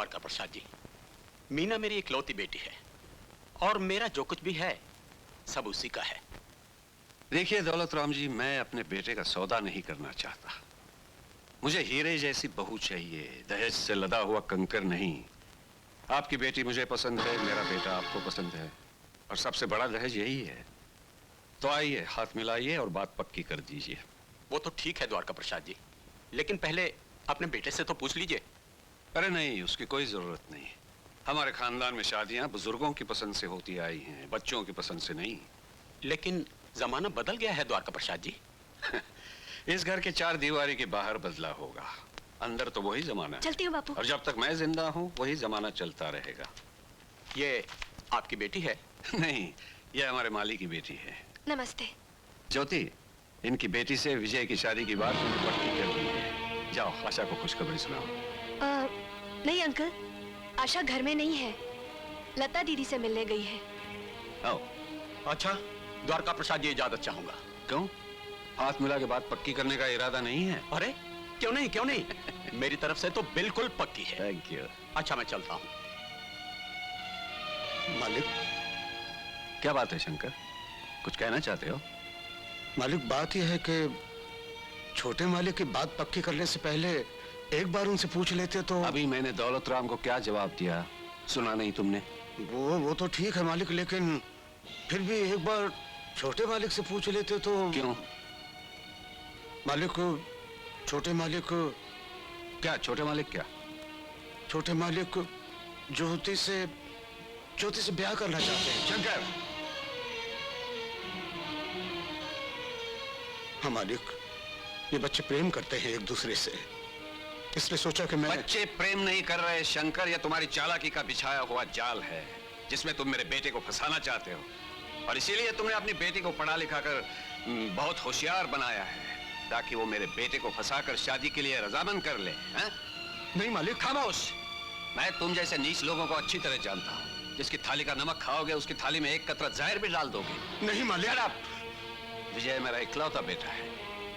द्वारका प्रसाद जी, मीना मेरी इकलौती बेटी है और मेरा जो कुछ भी है सब उसी का है। देखिए दौलत राम जी, मैं अपने बेटे का सौदा नहीं करना चाहता। मुझे हीरे जैसी बहू चाहिए, दहेज से लदा हुआ कंकर नहीं। आपकी बेटी मुझे पसंद है, मेरा बेटा आपको पसंद है, और सबसे बड़ा दहेज यही है। तो आइए, हाथ मिलाइए और बात पक्की कर दीजिए। वो तो ठीक है द्वारका प्रसाद जी, लेकिन पहले अपने बेटे से तो पूछ लीजिए। अरे नहीं, उसकी कोई जरूरत नहीं। हमारे खानदान में शादियां बुजुर्गों की पसंद से होती आई हैं, बच्चों की पसंद से नहीं। लेकिन जमाना बदल गया है द्वारका प्रसाद जी। इस घर के चार दीवारी के बाहर बदला होगा, अंदर तो वही जमाना है। चलती हूँ बापू। और जब तक मैं जिंदा हूँ वही जमाना चलता रहेगा। ये आपकी बेटी है? नहीं, ये हमारे माली की बेटी है। नमस्ते। ज्योति, इनकी बेटी से विजय की शादी की बात मैंने पक्की कर दी है। जाओ आशा को खुशखबरी सुनाओ। नहीं अंकल, आशा घर में नहीं है, लता दीदी से मिलने गई है। आओ। अच्छा, द्वारका प्रसाद जी इजाजत चाहूंगा। क्यों? हाथ मिला के बात पक्की करने का इरादा नहीं है? अरे क्यों नहीं, क्यों नहीं। मेरी तरफ से तो बिल्कुल पक्की है। Thank you. अच्छा, मैं चलता हूँ। मालिक। क्या बात है शंकर, कुछ कहना चाहते हो? मालिक, बात यह है कि छोटे मालिक की बात पक्की करने से पहले एक बार उनसे पूछ लेते तो। अभी मैंने दौलत राम को क्या जवाब दिया, सुना नहीं तुमने? वो तो ठीक है मालिक, लेकिन फिर भी एक बार छोटे मालिक से पूछ लेते तो। क्यों? मालिक, छोटे मालिक। क्या छोटे मालिक? क्या छोटे मालिक ज्योति से ब्याह करना चाहते हैं। शंकर! हाँ मालिक, ये बच्चे प्रेम करते हैं एक दूसरे से, इसलिए सोचा कि मैं। बच्चे प्रेम नहीं कर रहे शंकर, यह तुम्हारी चालाकी का बिछाया हुआ जाल है जिसमें तुम मेरे बेटे को फंसाना चाहते हो, और इसीलिए तुमने अपनी बेटी को पढ़ा लिखा कर बहुत होशियार बनाया है ताकि वो मेरे बेटे को फंसाकर शादी के लिए रजामंद कर ले। हैं? नहीं मालिक। खामोश! मैं तुम जैसे नीच लोगों को अच्छी तरह जानता हूँ। जिसकी थाली का नमक खाओगे उसकी थाली में एक कतरा जहर भी डाल दोगे। नहीं मालिक। विजय मेरा इकलौता बेटा है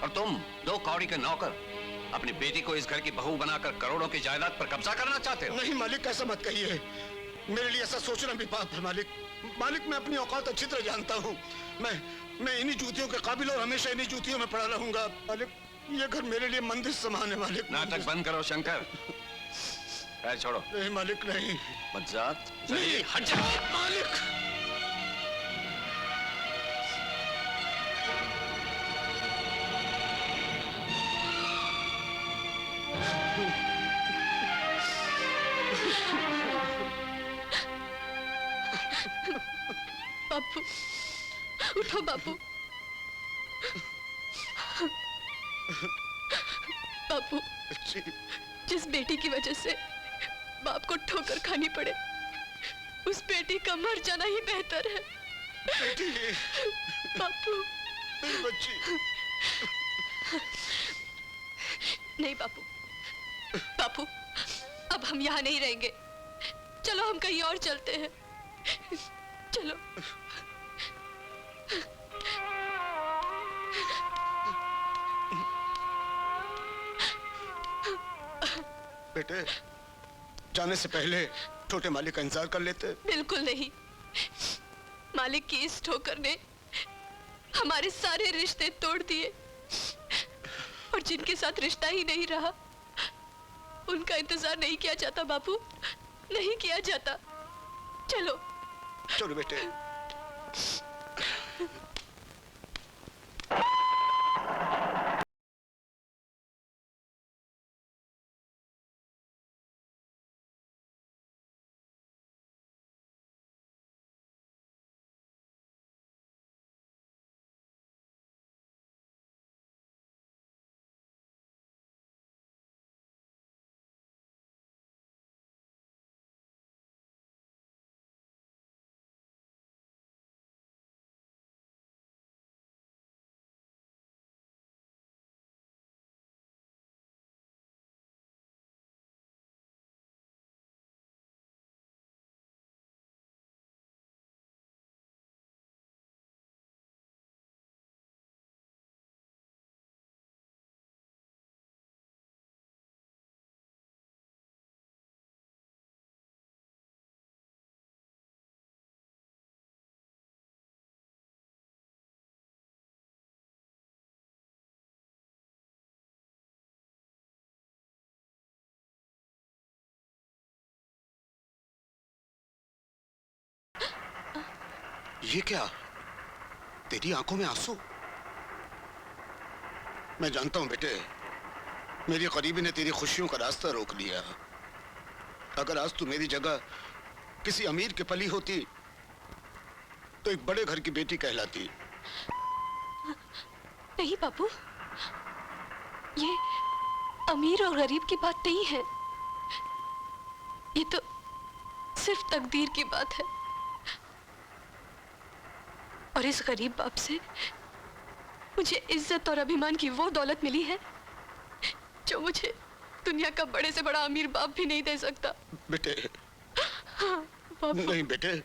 और तुम दो कौड़ी के नौकर अपनी बेटी को इस घर की बहू बनाकर करोड़ों की जायदाद पर कब्जा करना चाहते हो। नहीं मालिक, ऐसा मत कहिए, मेरे लिए ऐसा सोचना भी पाप है मालिक। मालिक, मैं अपनी औकात अच्छी तरह जानता हूँ। मैं इन्हीं जूतियों के काबिल और हमेशा इन्हीं जूतियों में पड़ा रहूंगा मालिक। ये घर मेरे लिए मंदिर समान है मालिक। नाटक बंद करो शंकर, पैर छोड़ो। नहीं मालिक, नहीं। बदजात, नहीं, हट जा मालिक। बापू, उठो बापू। बापू, जिस बेटी की वजह से बाप को ठोकर खानी पड़े, उस बेटी का मर जाना ही बेहतर है। बेटी। बापू। मेरी बच्ची। नहीं बापू, बापू, अब हम यहाँ नहीं रहेंगे। चलो हम कहीं और चलते हैं। चलो। बेटे, जाने से पहले छोटे मालिक का इंतजार कर लेते। बिल्कुल नहीं, मालिक की इस ठोकर ने हमारे सारे रिश्ते तोड़ दिए, और जिनके साथ रिश्ता ही नहीं रहा उनका इंतजार नहीं किया जाता बापू, नहीं किया जाता। चलो। चलो बेटे। ये क्या? तेरी आंखों में आंसू? मैं जानता हूं बेटे, मेरी करीबी ने तेरी खुशियों का रास्ता रोक लिया। अगर आज तू मेरी जगह किसी अमीर के पली होती तो एक बड़े घर की बेटी कहलाती। नहीं बापू, ये अमीर और गरीब की बात नहीं है, ये तो सिर्फ तकदीर की बात है। और इस गरीब बाप से मुझे इज्जत और अभिमान की वो दौलत मिली है जो मुझे दुनिया का बड़े से बड़ा अमीर बाप भी नहीं दे सकता। बेटे हाँ, बापू। नहीं बेटे,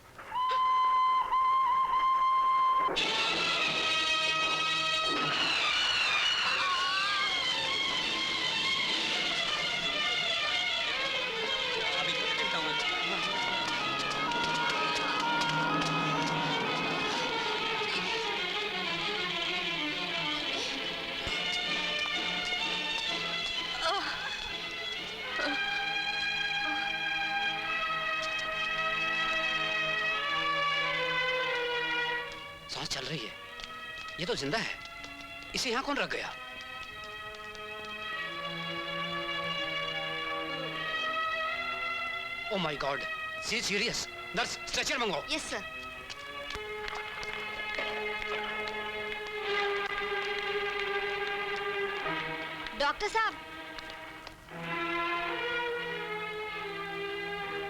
सांस चल रही है, ये तो जिंदा है। इसे यहाँ कौन रख गया? Oh my god, see serious. Nurse, stretcher मंगाओ। Yes sir. डॉक्टर साहब।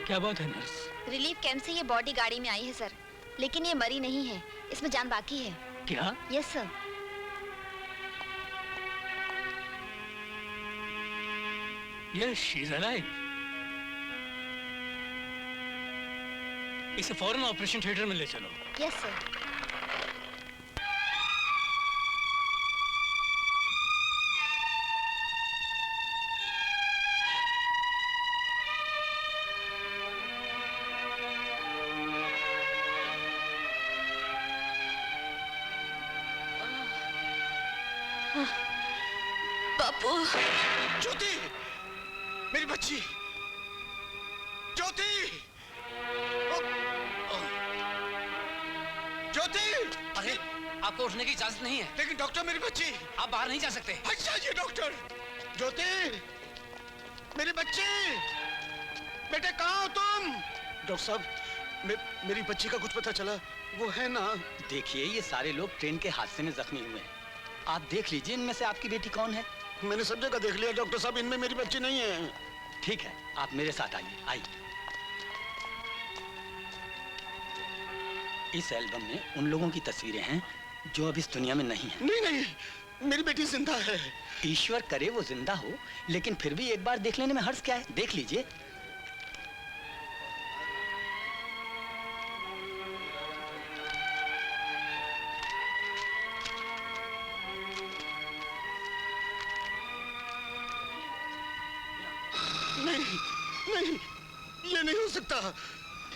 क्या बात है नर्स? रिलीफ कैंप से ये बॉडी गाड़ी में आई है सर, लेकिन ये मरी नहीं है, इसमें जान बाकी है। क्या? Yes sir. Yes, she is alive. इसे फौरन ऑपरेशन थिएटर में ले चलो। Yes sir. बापू। ज्योति, मेरी बच्ची ज्योति। ज्योति! अरे, आपको उठने की इजाजत नहीं है। लेकिन डॉक्टर, मेरी बच्ची। आप बाहर नहीं जा सकते। अच्छा जी डॉक्टर। ज्योति, मेरी बच्ची, बेटे कहाँ हो तुम? डॉक्टर साहब, मेरी बच्ची का कुछ पता चला? वो है ना? देखिए, ये सारे लोग ट्रेन के हादसे में जख्मी हुए हैं। आप देख लीजिए इनमें से आपकी बेटी कौन है। मैंने सब जगह देख लिया डॉक्टर साहब, इनमें मेरी बच्ची नहीं है। ठीक है, आप मेरे साथ आइए। आइए। इस एल्बम में उन लोगों की तस्वीरें हैं जो अब इस दुनिया में नहीं है। नहीं नहीं, मेरी बेटी जिंदा है। ईश्वर करे वो जिंदा हो, लेकिन फिर भी एक बार देख लेने में हर्ज क्या है? देख लीजिए। नहीं नहीं, ये नहीं हो सकता,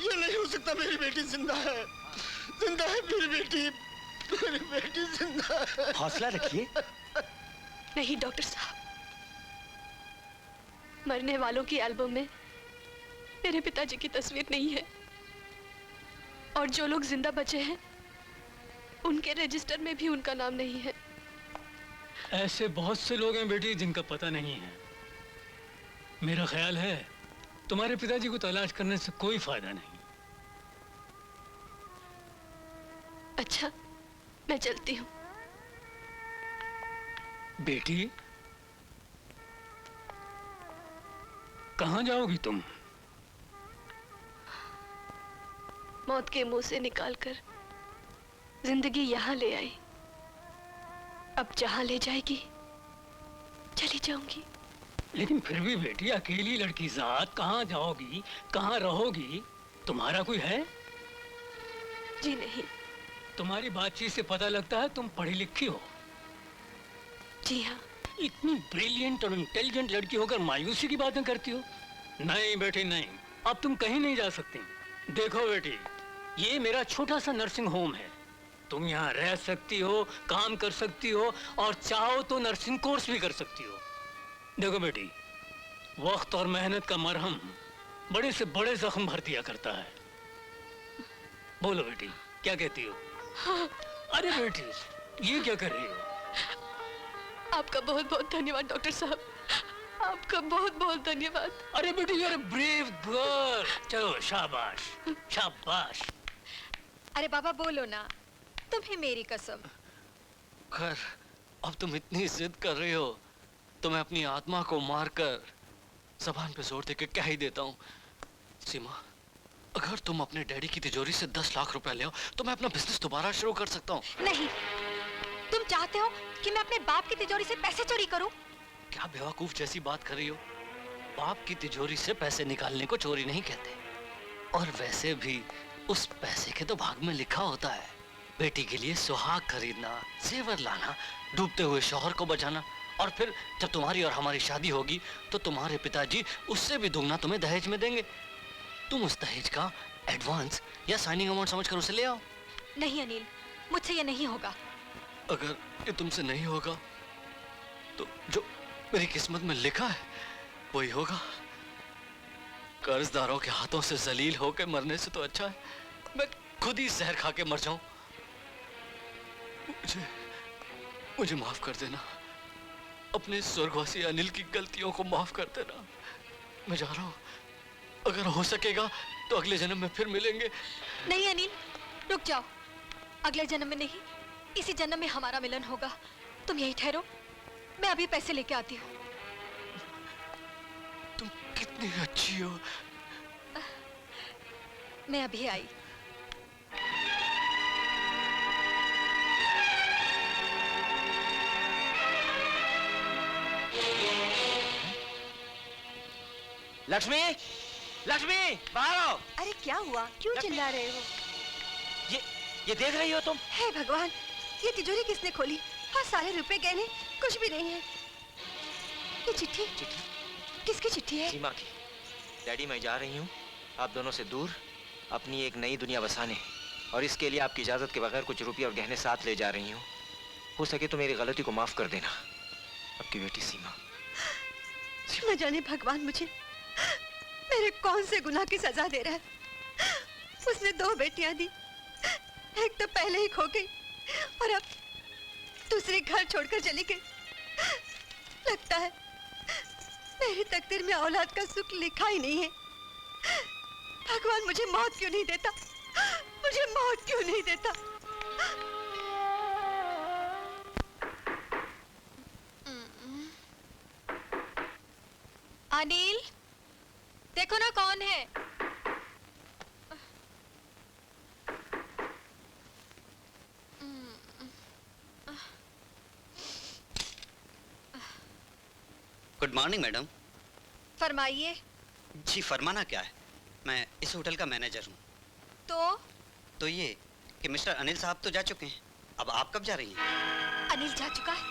ये नहीं हो सकता। मेरी बेटी जिंदा है, जिंदा है मेरी बेटी, मेरी बेटी जिंदा है। हौसला रखिए। नहीं डॉक्टर साहब, मरने वालों की एल्बम में मेरे पिताजी की तस्वीर नहीं है, और जो लोग जिंदा बचे हैं उनके रजिस्टर में भी उनका नाम नहीं है। ऐसे बहुत से लोग हैं बेटी जिनका पता नहीं है। मेरा ख्याल है तुम्हारे पिताजी को तलाश करने से कोई फायदा नहीं। अच्छा, मैं चलती हूँ। बेटी, कहाँ जाओगी तुम? मौत के मुंह से निकालकर जिंदगी यहाँ ले आई, अब जहाँ ले जाएगी चली जाऊंगी। लेकिन फिर भी बेटी, अकेली लड़की जात कहाँ जाओगी, कहाँ रहोगी? तुम्हारा कोई है? जी नहीं। तुम्हारी बातचीत से पता लगता है तुम पढ़ी लिखी हो। जी हाँ। इतनी ब्रिलियंट और इंटेलिजेंट लड़की होकर मायूसी की बातें करती हो। नहीं बेटी नहीं, अब तुम कहीं नहीं जा सकती। देखो बेटी, ये मेरा छोटा सा नर्सिंग होम है। तुम यहाँ रह सकती हो, काम कर सकती हो, और चाहो तो नर्सिंग कोर्स भी कर सकती हो। देखो बेटी, वक्त और मेहनत का मरहम बड़े से बड़े जख्म भर दिया करता है। बोलो बेटी, क्या कहती हो? अरे बेटी, ये क्या कर रही हो? आपका बहुत बहुत धन्यवाद डॉक्टर साहब, आपका बहुत बहुत धन्यवाद। अरे बेटी, you are a brave girl. चलो शाबाश, शाबाश। अरे बाबा बोलो ना, तुम्हें मेरी कसम। खैर, अब तुम इतनी जिद कर रही हो तो मैं अपनी आत्मा को मारकर जबान पे जोर देके कह ही देता हूँ। सीमा, अगर तुम अपने डैडी की तिजोरी से 10 लाख रुपए ले आओ तो मैं अपना बिजनेस दोबारा शुरू कर सकता हूँ। नहीं, तुम चाहते हो कि मैं अपने बाप की तिजोरी से पैसे चोरी करूं? क्या बेवकूफ जैसी बात कर रही हो? बाप की तिजोरी से पैसे निकालने को चोरी नहीं कहते। और वैसे भी उस पैसे के तो भाग में लिखा होता है, बेटी के लिए सुहाग खरीदना, जेवर लाना, डूबते हुए शौहर को बचाना, और फिर जब तुम्हारी और हमारी शादी होगी तो तुम्हारे पिताजी उससे भी दुगना तुम्हें दहेज में देंगे। तुम उस दहेज का एडवांस या साइनिंग अमाउंट समझकर उसे ले आओ। नहीं अनिल, मुझसे ये नहीं होगा। अगर ये तुमसे नहीं होगा तो जो मेरी किस्मत में लिखा है वही होगा। कर्जदारों के हाथों से जलील होकर मरने से तो अच्छा है मैं खुद ही जहर खा के मर जाऊं। मुझे माफ कर देना, अपने स्वर्गवासी अनिल की गलतियों को माफ कर देना। मैं जा रहा हूं, अगर हो सकेगा तो अगले जन्म में फिर मिलेंगे। नहीं अनिल, रुक जाओ। अगले जन्म में नहीं, इसी जन्म में हमारा मिलन होगा। तुम यही ठहरो, मैं अभी पैसे लेके आती हूँ। तुम कितनी अच्छी हो। मैं अभी आई। लक्ष्मी, लक्ष्मी, बाहर आओ। अरे क्या हुआ, क्यों चिल्ला रहे हो? ये देख रही हो तुम? हे भगवान, ये तिजोरी किसने खोली? और सारे रुपए गहने कुछ भी नहीं है। ये चिट्ठी किसकी चिट्ठी है? सीमा की। डैडी, मैं जा रही हूँ आप दोनों से दूर, अपनी एक नई दुनिया बसाने, और इसके लिए आपकी इजाजत के बगैर कुछ रुपये और गहने साथ ले जा रही हूँ। हो सके तो मेरी गलती को माफ कर देना। आपकी बेटी सीमा। न जाने भगवान मुझे मेरे कौन से गुनाह की सजा दे रहा है। उसने 2 बेटियां दी, एक तो पहले ही खो गई और अब दूसरी घर छोड़कर चली गई। लगता है मेरी तकदीर में औलाद का सुख लिखा ही नहीं है। भगवान मुझे मौत क्यों नहीं देता? मुझे मौत क्यों नहीं देता? अनिल, देखो ना कौन है। Good morning madam. फरमाइए। जी फरमाना क्या है, मैं इस होटल का मैनेजर हूँ। तो ये कि मिस्टर अनिल साहब तो जा चुके हैं, अब आप कब जा रही हैं? अनिल जा चुका है?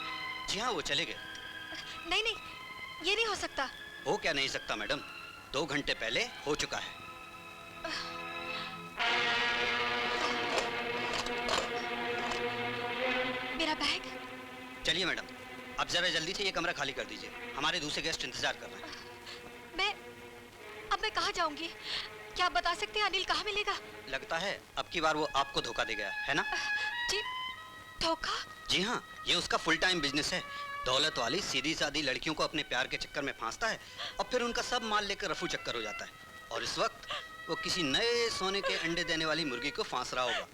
जी हाँ, वो चले गए। नहीं नहीं, ये नहीं हो सकता। हो क्या नहीं सकता मैडम, 2 घंटे पहले हो चुका है। मेरा बैग? चलिए मैडम, अब जरा जल्दी से ये कमरा खाली कर दीजिए, हमारे दूसरे गेस्ट इंतजार कर रहे हैं। अब मैं कहाँ जाऊंगी? क्या आप बता सकते हैं अनिल कहाँ मिलेगा? लगता है अब की बार वो आपको धोखा दे गया है ना? जी, धोखा? जी हाँ, ये उसका फुल टाइम बिजनेस है। दौलत वाली सीधी सादी लड़कियों को अपने प्यार के चक्कर में फांसता है और फिर उनका सब माल लेकर रफू चक्कर हो जाता है, और इस वक्त वो किसी नए सोने के अंडे देने वाली मुर्गी को फांस रहा होगा।